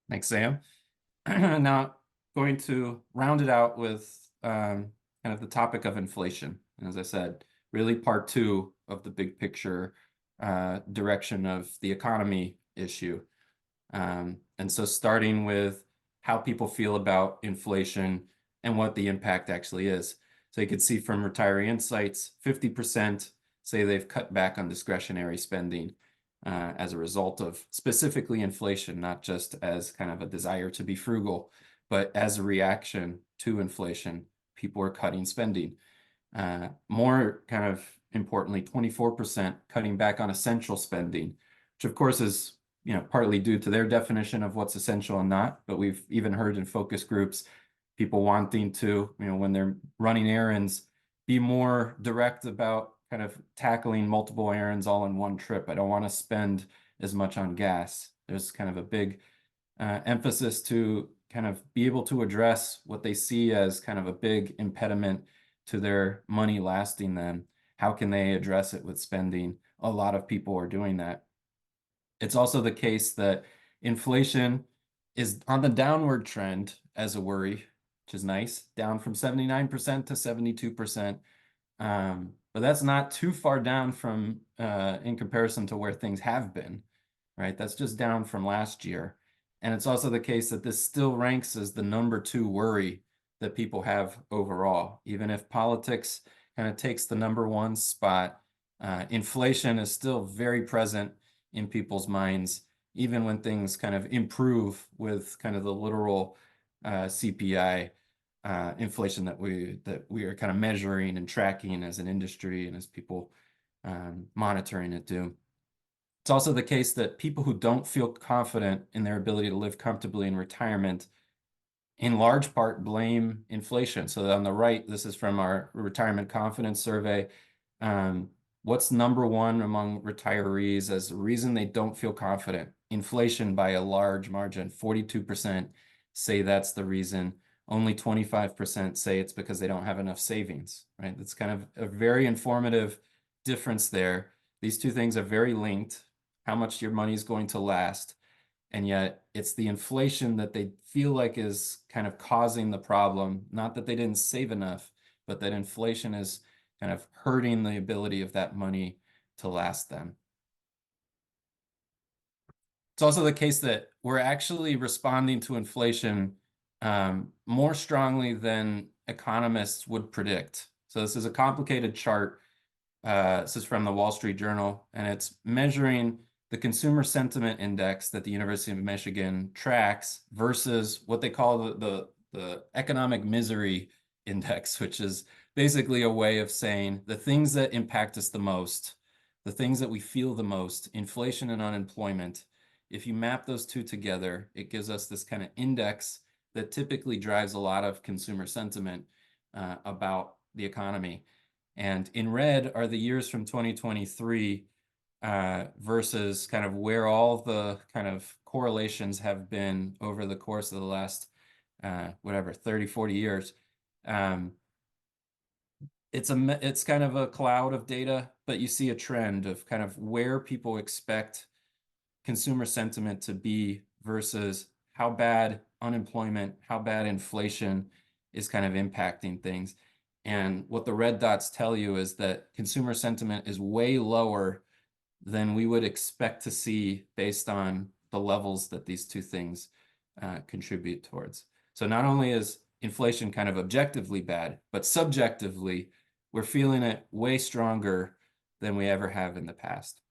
Thanks, Sam. Now, going to round it out with kind of the topic of inflation. And as I said, really part two of the big picture direction of the economy issue. And so starting with how people feel about inflation and what the impact actually is. So you can see from Retiree Insights, 50% say they've cut back on discretionary spending as a result of specifically inflation, not just as kind of a desire to be frugal, but as a reaction to inflation, people are cutting spending. More kind of importantly, 24% cutting back on essential spending, which of course is partly due to their definition of what's essential and not. But we've even heard in focus groups, people wanting to, when they're running errands, be more direct about kind of tackling multiple errands all in one trip. I don't want to spend as much on gas. There's kind of a big emphasis to kind of be able to address what they see as kind of a big impediment to their money lasting them. How can they address it with spending? A lot of people are doing that. It's also the case that inflation is on the downward trend as a worry, which is nice, down from 79% to 72%. But that's not too far down from in comparison to where things have been, right? That's just down from last year. And it's also the case that this still ranks as the #2 worry that people have overall. Even if politics kind of takes the #1 spot, inflation is still very present in people's minds, even when things kind of improve with kind of the literal CPI inflation that we are kind of measuring and tracking as an industry and as people monitoring it do. It's also the case that people who don't feel confident in their ability to live comfortably in retirement, in large part, blame inflation. So on the right, this is from our retirement confidence survey. What's #1 among retirees as a reason they don't feel confident? Inflation by a large margin. 42% say that's the reason. Only 25% say it's because they don't have enough savings, right? That's kind of a very informative difference there. These two things are very linked, how much your money is going to last. And yet it's the inflation that they feel like is kind of causing the problem, not that they didn't save enough, but that inflation is kind of hurting the ability of that money to last them. It's also the case that we're actually responding to inflation more strongly than economists would predict. So this is a complicated chart. This is from the Wall Street Journal, and it's measuring the consumer sentiment index that the University of Michigan tracks versus what they call the economic misery index, which is basically a way of saying the things that impact us the most, the things that we feel the most, inflation and unemployment. If you map those two together, it gives us this kind of index that typically drives a lot of consumer sentiment about the economy. And in red are the years from 2023 versus kind of where all the kind of correlations have been over the course of the last, 30, 40 years. It's kind of a cloud of data, but you see a trend of kind of where people expect consumer sentiment to be versus how bad unemployment, how bad inflation is kind of impacting things. And what the red dots tell you is that consumer sentiment is way lower than we would expect to see based on the levels that these two things contribute towards. So not only is inflation kind of objectively bad, but subjectively, we're feeling it way stronger than we ever have in the past.